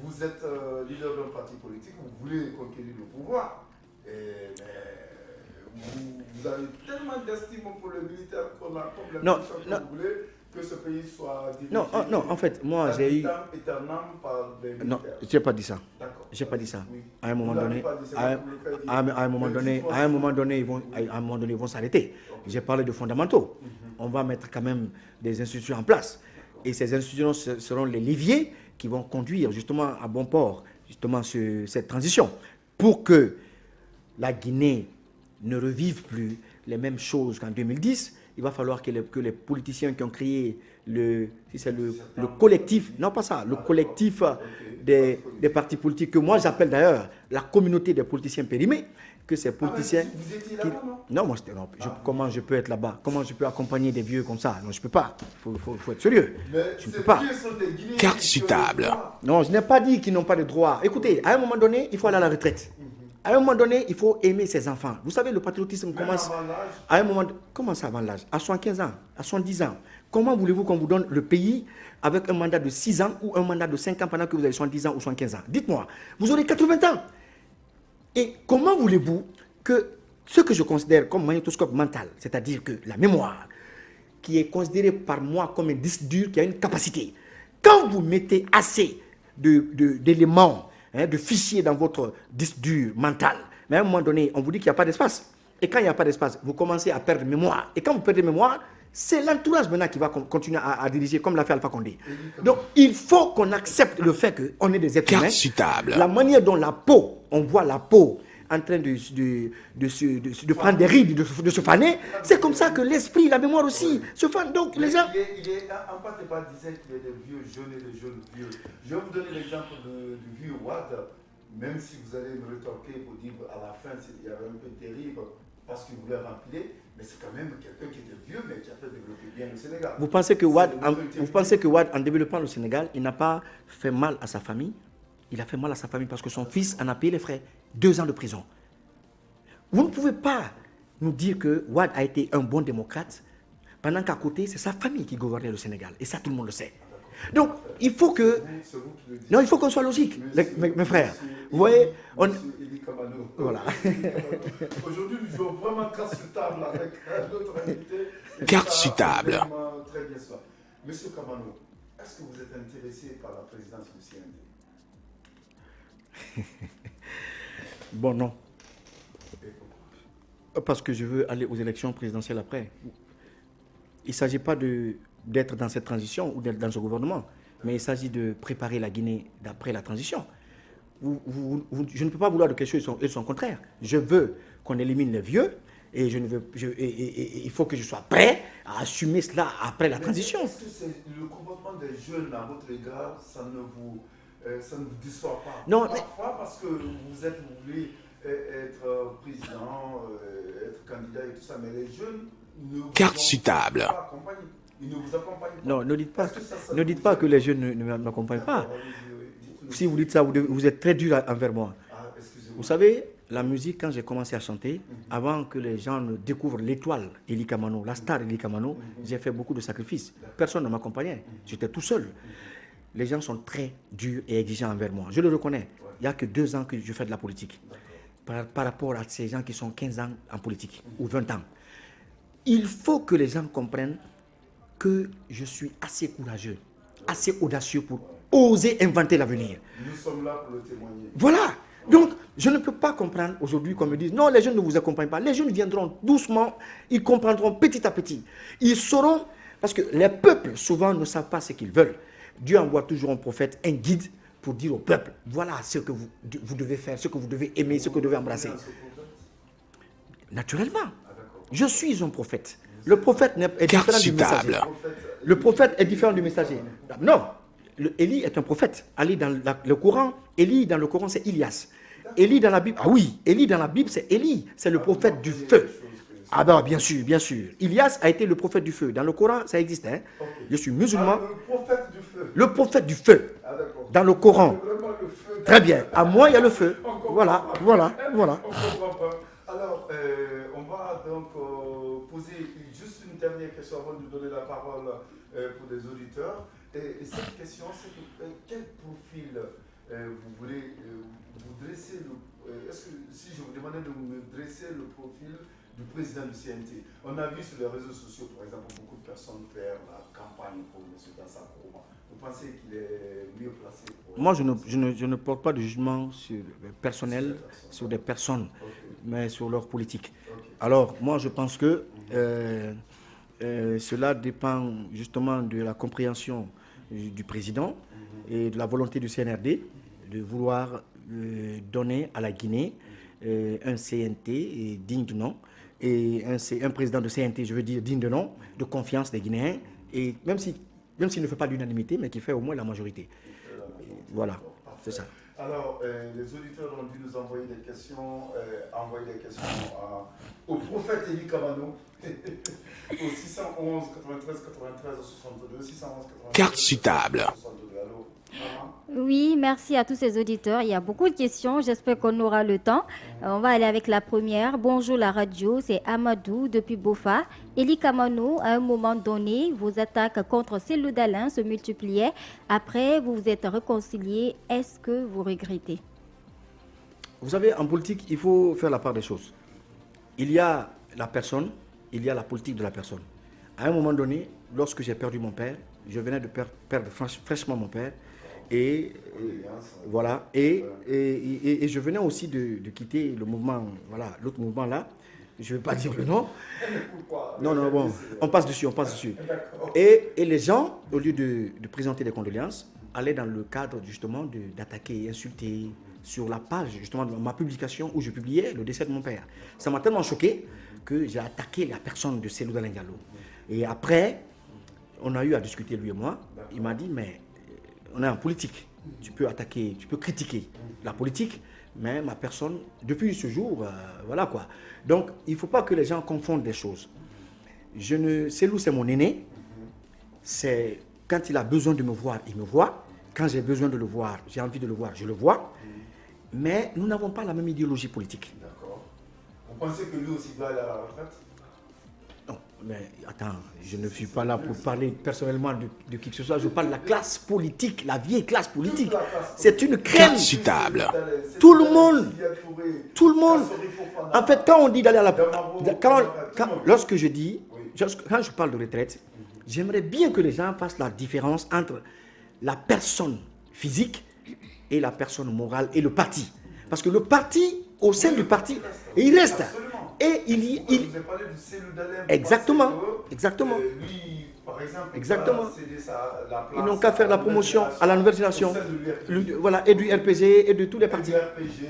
Vous êtes leader d'un parti politique, vous voulez conquérir le pouvoir. Mais vous avez tellement d'estime pour le militaire qu'on a comme la Non, mission que non. vous voulez que ce pays soit dirigé. Non, non, en fait, moi j'ai eu... Éternellement par des Non, militaires. je n'ai pas dit ça. D'accord. J'ai pas dit ça. Oui. À un moment Vous l'avez donné, pas dit, c'est à vous le faites dire. un moment Mais donné, dites-moi à un si- moment donné, ils vont s'arrêter. J'ai parlé de fondamentaux. On va mettre quand même des institutions en place. Et ces institutions seront les leviers qui vont conduire justement à bon port justement cette transition pour que la Guinée ne revive plus les mêmes choses qu'en 2010. Il va falloir que les politiciens qui ont créé le collectif, non pas ça, le collectif des partis politiques, que moi j'appelle d'ailleurs la communauté des politiciens périmés, que ces politiciens... Vous étiez qui- là-bas, non? Non, moi, comment je peux être là-bas? Comment je peux accompagner des vieux comme ça? Non, je ne peux pas. Il faut être sérieux. Mais Je ne ces peux pas. vieux sont des Guinéens Carte qui sur ont table. le droit. Non, je n'ai pas dit qu'ils n'ont pas de droit. Écoutez, à un moment donné, il faut aller à la retraite. À un moment donné, il faut aimer ses enfants. Vous savez, le patriotisme Même commence... avant l'âge. À un moment... Comment ça avant l'âge? À 75 ans, à 70 ans. Comment voulez-vous qu'on vous donne le pays avec un mandat de 6 ans ou un mandat de 5 ans pendant que vous avez 70 ans ou 75 ans? Dites-moi, vous aurez 80 ans. Et comment voulez-vous que ce que je considère comme magnétoscope mental, c'est-à-dire que la mémoire, qui est considérée par moi comme un disque dur qui a une capacité, quand vous mettez assez d'éléments, de fichiers dans votre disque dur mental, mais à un moment donné, on vous dit qu'il n'y a pas d'espace. Et quand il n'y a pas d'espace, vous commencez à perdre mémoire. Et quand vous perdez mémoire, c'est l'entourage maintenant qui va continuer à diriger, comme l'a fait Alpha Condé. Donc, il faut qu'on accepte le fait qu'on est des êtres humains. Carte sur table. La manière dont la peau, on voit la peau en train de prendre des rides, de se faner, c'est comme ça que l'esprit, la mémoire aussi se fanent. Donc, les gens... En Patépa disait qu'il y a des vieux jeunes et des jeunes vieux. Je vais vous donner l'exemple du vieux Watt, même si vous allez me rétorquer pour dire à la fin il y avait un peu terrible parce qu'il voulait remplir, mais c'est quand même quelqu'un qui était vieux mais qui a fait développer bien le Sénégal. Vous pensez que Wade, en développant le Sénégal, il n'a pas fait mal à sa famille? Il a fait mal à sa famille parce que son fils en a payé les frais. 2 ans de prison. Vous ne pouvez pas nous dire que Wade a été un bon démocrate pendant qu'à côté, c'est sa famille qui gouvernait le Sénégal. Et ça, tout le monde le sait. Donc, il faut que... C'est vous qui le dites. Non, il faut qu'on soit logique, mes frères. Vous voyez, Voilà. Aujourd'hui, nous jouons vraiment carte sur table avec notre invité. Et Carte ça sur a table. vraiment Très bien ça. Monsieur Kamano, est-ce que vous êtes intéressé par la présidence du CND? Bon, non. Parce que je veux aller aux élections présidentielles après. Il ne s'agit pas d'être dans cette transition ou d'être dans ce gouvernement, mais il s'agit de préparer la Guinée d'après la transition. Je ne peux pas vouloir de quelque chose et son contraire. Je veux qu'on élimine les vieux et il faut que je sois prêt à assumer cela après la transition. Est-ce que c'est le comportement des jeunes à votre égard, ça ne vous dissuade pas? Non, parfois parce que vous voulez être président, être candidat et tout ça, mais les jeunes ne vous Carte sur table. pas accompagnés. Ils ne vous accompagnent pas. Non, ne dites pas, Est-ce que ça ne dites pas que les jeunes ne m'accompagnent pas. Si vous dites ça, vous êtes très dur envers moi. Ah, excusez-moi. Vous savez, la musique, quand j'ai commencé à chanter, avant que les gens ne découvrent l'étoile Elie Kamano, la star Elie Kamano, j'ai fait beaucoup de sacrifices. Personne ne m'accompagnait. J'étais tout seul. Les gens sont très durs et exigeants envers moi. Je le reconnais. Il n'y a que 2 ans que je fais de la politique. Par rapport à ces gens qui sont 15 ans en politique, ou 20 ans. Il faut que les gens comprennent que je suis assez courageux, assez audacieux pour oser inventer l'avenir. Nous sommes là pour le témoigner. Voilà. Donc, je ne peux pas comprendre aujourd'hui qu'on me dise non, les jeunes ne vous accompagnent pas. Les jeunes viendront doucement, ils comprendront petit à petit. Ils sauront, parce que les peuples souvent ne savent pas ce qu'ils veulent. Dieu envoie toujours un prophète, un guide pour dire au peuple, voilà ce que vous devez faire, ce que vous devez aimer, ce que vous devez embrasser. Naturellement, je suis un prophète. Le prophète est différent du messager. Le prophète est différent du messager. Non, Élie est un prophète. Élie dans le Coran, Élie dans le Coran, c'est Ilias. Élie dans la Bible, ah oui, Élie dans la Bible, c'est Élie, c'est le prophète du feu. Ah ben bien sûr, bien sûr. Ilias a été le prophète du feu. Dans le Coran, ça existe. Hein? Je suis musulman. Le prophète du feu. Le prophète du feu. Dans le Coran. Très bien. À moi, il y a le feu. Voilà. On comprend pas. Alors, on va donc poser juste une dernière question avant de donner la parole pour les auditeurs. Et cette question, c'est quel profil vous voulez vous dresser est-ce que si je vous demandais de me dresser le profil du président du CNT, on a vu sur les réseaux sociaux, par exemple, beaucoup de personnes faire la campagne pour M. Dansakoma. Vous pensez qu'il est mieux placé pour... Moi, je ne porte pas de jugement personnel sur des personnes, mais sur leur politique. Alors, moi, je pense que cela dépend justement de la compréhension du président et de la volonté du CNRD de vouloir donner à la Guinée un CNT digne de nom, et un président de CNT, je veux dire, digne de nom, de confiance des Guinéens, et même s'il ne fait pas l'unanimité, mais qui fait au moins la majorité. Voilà, c'est ça. Alors, les auditeurs ont dû nous envoyer des questions, au prophète Elie Kamano, au 611 93 93 62, 611 93 Carte sur table. 62. Allô, maman? Oui, merci à tous ces auditeurs. Il y a beaucoup de questions. J'espère qu'on aura le temps. On va aller avec la première. Bonjour la radio, c'est Amadou depuis Bofa. Elie Kamano, à un moment donné, vos attaques contre Cellou Dalein se multipliaient. Après, vous vous êtes réconciliés. Est-ce que vous regrettez? Vous savez, en politique, il faut faire la part des choses. Il y a la personne, il y a la politique de la personne. À un moment donné, lorsque j'ai perdu mon père, je venais de perdre fraîchement mon père, et voilà, et je venais aussi de quitter le mouvement, voilà, l'autre mouvement là, je ne vais pas dire le nom. Non, bon, on passe dessus. Et les gens, au lieu de présenter des condoléances, allaient dans le cadre justement d'attaquer et insulter sur la page justement de ma publication où je publiais le décès de mon père. Ça m'a tellement choqué que j'ai attaqué la personne de Cellou Dalein Diallo. Et après, on a eu à discuter lui et moi. Il m'a dit, mais on est en politique. Tu peux attaquer, tu peux critiquer la politique, mais ma personne, depuis ce jour, voilà quoi. Donc, il ne faut pas que les gens confondent des choses. Cellou, c'est mon aîné. C'est quand il a besoin de me voir, il me voit. Quand j'ai besoin de le voir, j'ai envie de le voir, je le vois. Mais nous n'avons pas la même idéologie politique. D'accord. Vous pensez que lui aussi doit aller à la retraite? Non, mais attends, je ne suis pas là pour parler personnellement de qui que ce soit. Je parle de la classe politique, la vieille classe politique. C'est une crème. Sur table. Tout le monde. En fait, quand on dit d'aller à la... Lorsque je dis, quand je parle de retraite, j'aimerais bien que les gens fassent la différence entre la personne physique et la personne morale et le parti. Parce que le parti, au sein du parti, il reste. Absolument. Et il Je vous ai parlé du cellule d'Alain. Exactement. Exactement. Lui, par exemple, Exactement. la place Ils n'ont qu'à faire la promotion à la nouvelle génération. Voilà, et du RPG et de tous les partis. Du RPG,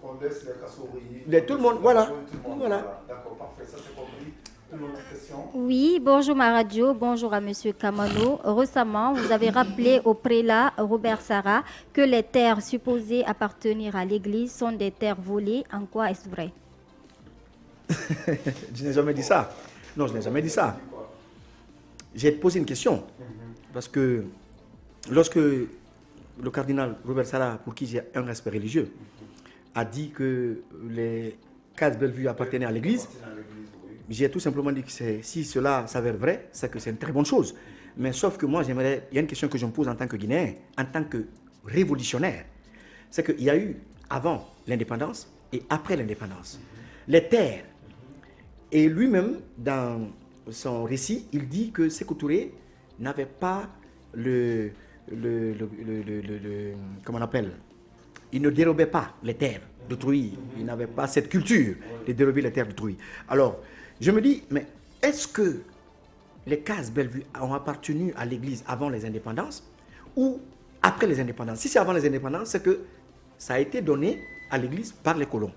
qu'on laisse les Kassouri. Tout le monde, voilà. Tout le monde, Voilà. D'accord, parfait, ça c'est compris. Une autre question? Oui, bonjour ma radio, bonjour à Monsieur Kamano. Récemment, vous avez rappelé au prélat Robert Sarah que les terres supposées appartenir à l'Église sont des terres volées. En quoi est-ce vrai? Je n'ai jamais dit ça. Non, je n'ai jamais dit ça. J'ai posé une question. Parce que lorsque le cardinal Robert Sarah, pour qui j'ai un respect religieux, a dit que les cases Bellevue appartenaient à l'Église, j'ai tout simplement dit que si cela s'avère vrai, c'est que c'est une très bonne chose. Mais sauf que moi, il y a une question que je me pose en tant que Guinéen, en tant que révolutionnaire. C'est qu'il y a eu avant l'indépendance et après l'indépendance. Les terres. Et lui-même, dans son récit, il dit que Sékou Touré n'avait pas comment on appelle, il ne dérobait pas les terres d'autrui. Il n'avait pas cette culture de dérober les terres d'autrui. Alors, je me dis, mais est-ce que les cases Bellevue ont appartenu à l'Église avant les indépendances ou après les indépendances? Si c'est avant les indépendances, c'est que ça a été donné à l'Église par les colons.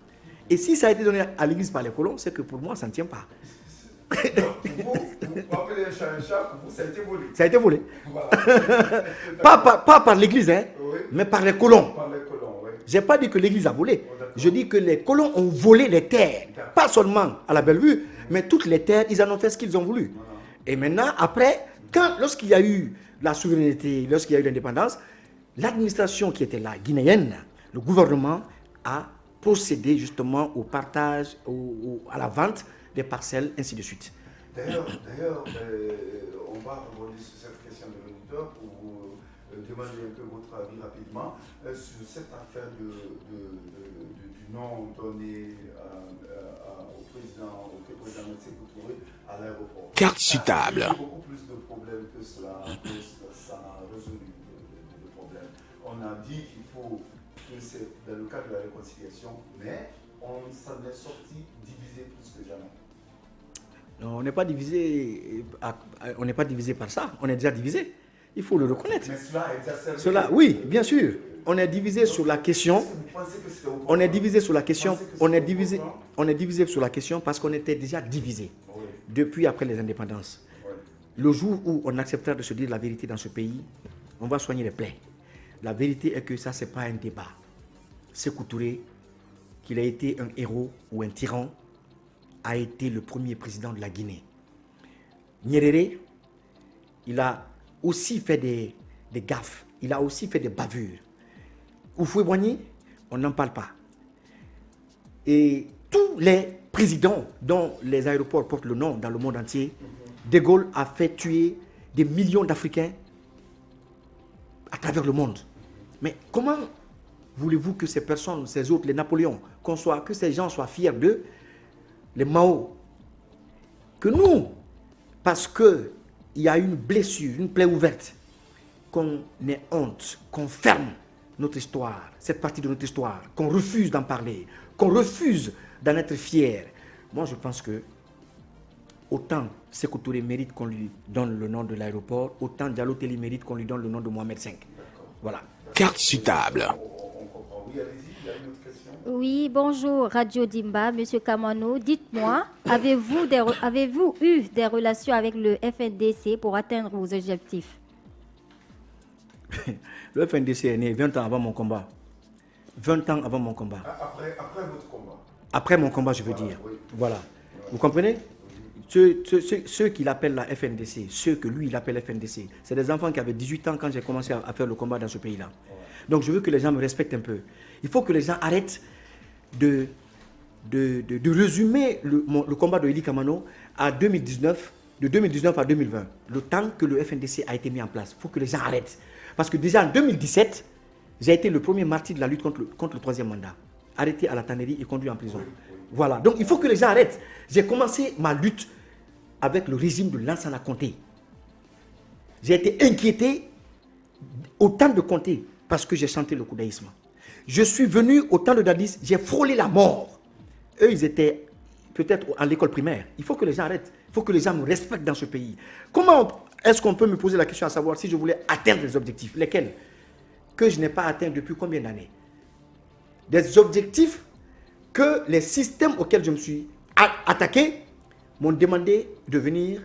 Et si ça a été donné à l'Église par les colons, c'est que pour moi, ça ne tient pas. Vous appelez un chat, pour vous, ça a été volé. Ça a été volé. Voilà. pas par l'Église, hein, Oui. mais par les colons. Par les colons, oui. Je n'ai pas dit que l'Église a volé. Oh, d'accord. Je dis que les colons ont volé les terres. D'accord. Pas seulement à la Bellevue, mais toutes les terres, ils en ont fait ce qu'ils ont voulu. Voilà. Et maintenant, après, lorsqu'il y a eu la souveraineté, lorsqu'il y a eu l'indépendance, l'administration qui était là, guinéenne, le gouvernement a procédé justement au partage, à la vente des parcelles, ainsi de suite. D'ailleurs, on va rebondir sur cette question de l'auditeur pour vous demander un peu votre avis rapidement sur cette affaire du nom donné au président Sékou Touré à l'aéroport. Carte sur table. Il y a beaucoup plus de problèmes que cela, ça a résolu le problème. On a dit qu'il faut que c'est dans le cadre de la réconciliation, mais on s'en est sorti divisé plus que jamais. Non, on n'est pas divisé, on n'est pas divisé par ça, on est déjà divisé. Il faut le reconnaître. Mais cela a exacerbé. Cela, oui, bien sûr. On est divisé sur la question. Est-ce que vous pensez que c'était au On est divisé sur la Vous question. pensez que On est c'était au divisé. courant? On est divisé sur la question parce qu'on était déjà divisé Oui, depuis après les indépendances. oui. Le jour où on acceptera de se dire la vérité dans ce pays, on va soigner les plaies. La vérité est que ça, c'est pas un débat. Sékou Touré, qu'il a été un héros ou un tyran, a été le premier président de la Guinée. Nyerere, il a aussi fait des gaffes, il a aussi fait des bavures. Houphouët-Boigny, on n'en parle pas. Et tous les présidents dont les aéroports portent le nom dans le monde entier, De Gaulle a fait tuer des millions d'Africains à travers le monde. Mais comment voulez-vous que ces personnes, ces autres, les Napoléons, que ces gens soient fiers d'eux, les Mao, que nous, parce qu'il y a une blessure, une plaie ouverte, qu'on ait honte, qu'on ferme notre histoire, cette partie de notre histoire, qu'on refuse d'en parler, qu'on refuse d'en être fier. Moi, je pense que autant Sékou Touré mérite qu'on lui donne le nom de l'aéroport, autant Diallo Telli mérite qu'on lui donne le nom de Mohamed V. Voilà. Carte sur table. On comprend. Oui, allez-y, il y a une autre question. Oui, bonjour Radio Dimba, Monsieur Kamano. Dites-moi, avez-vous eu des relations avec le FNDC pour atteindre vos objectifs? Le FNDC est né 20 ans avant mon combat. 20 ans avant mon combat. Après votre combat. Après mon combat, je veux dire. Oui. Voilà. Vous comprenez? Ceux qu'il appelle la FNDC, ceux que lui il appelle FNDC, c'est des enfants qui avaient 18 ans quand j'ai commencé à faire le combat dans ce pays-là. Donc je veux que les gens me respectent un peu. Il faut que les gens arrêtent de résumer le combat de Eli Kamano à 2019, de 2019 à 2020, le temps que le FNDC a été mis en place. Il faut que les gens arrêtent. Parce que déjà en 2017, j'ai été le premier martyr de la lutte contre le troisième mandat. Arrêté à la tannerie et conduit en prison. Voilà, donc il faut que les gens arrêtent. J'ai commencé ma lutte avec le régime de Lansana Conté. J'ai été inquiété au temps de Conté. parce que j'ai chanté le koudaïsme. Je suis venu au temps de Dadis, j'ai frôlé la mort. Eux, ils étaient peut-être à l'école primaire. Il faut que les gens arrêtent. Il faut que les gens me respectent dans ce pays. Comment est-ce qu'on peut me poser la question à savoir si je voulais atteindre les objectifs? Lesquels? Que je n'ai pas atteint depuis combien d'années? Des objectifs que les systèmes auxquels je me suis attaqué m'ont demandé de venir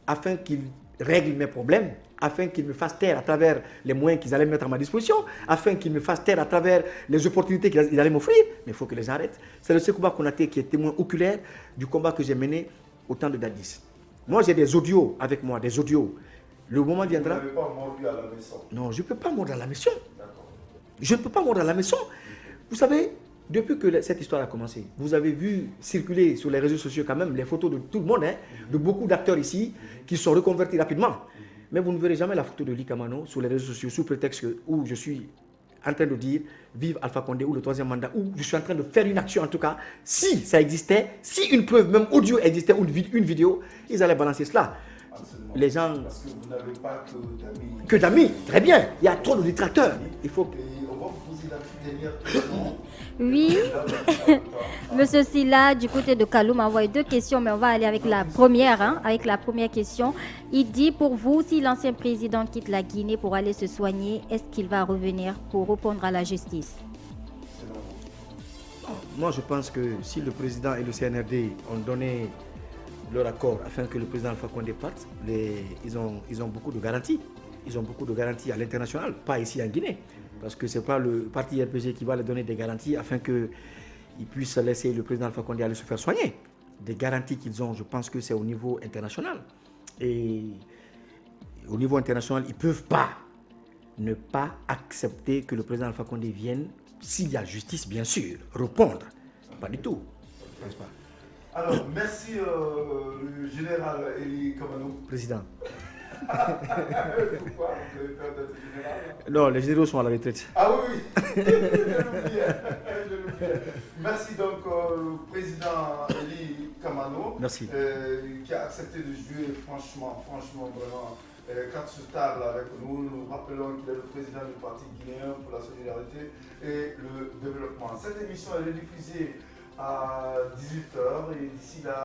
afin qu'ils règlent mes problèmes, afin qu'ils me fassent taire à travers les moyens qu'ils allaient mettre à ma disposition, afin qu'ils me fassent taire à travers les opportunités qu'ils allaient m'offrir. Mais il faut que les gens arrêtent. C'est le Sekouba Konaté qui est témoin oculaire du combat que j'ai mené au temps de Dadis. Moi, j'ai des audios avec moi, des audios. Le moment viendra. Vous n'avez pas mordu à la maison? Non, je ne peux pas mordre à la maison. Je ne peux pas mordre à la maison. Vous savez, depuis que cette histoire a commencé, vous avez vu circuler sur les réseaux sociaux quand même les photos de tout le monde, hein, de beaucoup d'acteurs ici qui sont reconvertis rapidement. Mais vous ne verrez jamais la photo de Ely Kamano sur les réseaux sociaux sous prétexte où je suis en train de dire vive Alpha Condé ou le troisième mandat, où je suis en train de faire une action en tout cas. Si ça existait, si une preuve, même audio existait ou une vidéo, ils allaient balancer cela. Absolument. Les gens... Parce que vous n'avez pas que d'amis. Que d'amis, très bien. Il y a trop de détracteurs. Il faut... Et on va vous poser la toute dernière question. Oui. Monsieur Silla, du côté de Kalou, m'a envoyé 2 questions, mais on va aller avec la première. Avec la première question. Il dit, pour vous, si l'ancien président quitte la Guinée pour aller se soigner, est-ce qu'il va revenir pour répondre à la justice? Moi, je pense que si le président et le CNRD ont donné leur accord afin que le président Alpha Condé parte, ils ont beaucoup de garanties. Ils ont beaucoup de garanties à l'international, pas ici en Guinée. Parce que ce n'est pas le parti RPG qui va leur donner des garanties afin qu'ils puissent laisser le président Alpha Condé aller se faire soigner. Des garanties qu'ils ont, je pense que c'est au niveau international. Et au niveau international, ils ne peuvent pas ne pas accepter que le président Alpha Condé vienne, s'il y a justice, bien sûr, répondre. Pas du tout. Je pense pas. Alors, merci le général Ely Kamano. Président. Pourquoi vous avez peur d'être général? Non, les généraux sont à la retraite. Ah oui, je l'oubliais. Merci donc au président Ely Kamano. Merci. Qui a accepté de jouer franchement vraiment carte sur table avec nous. Nous rappelons qu'il est le président du Parti guinéen pour la solidarité et le développement. Cette émission elle est diffusée à 18h et d'ici là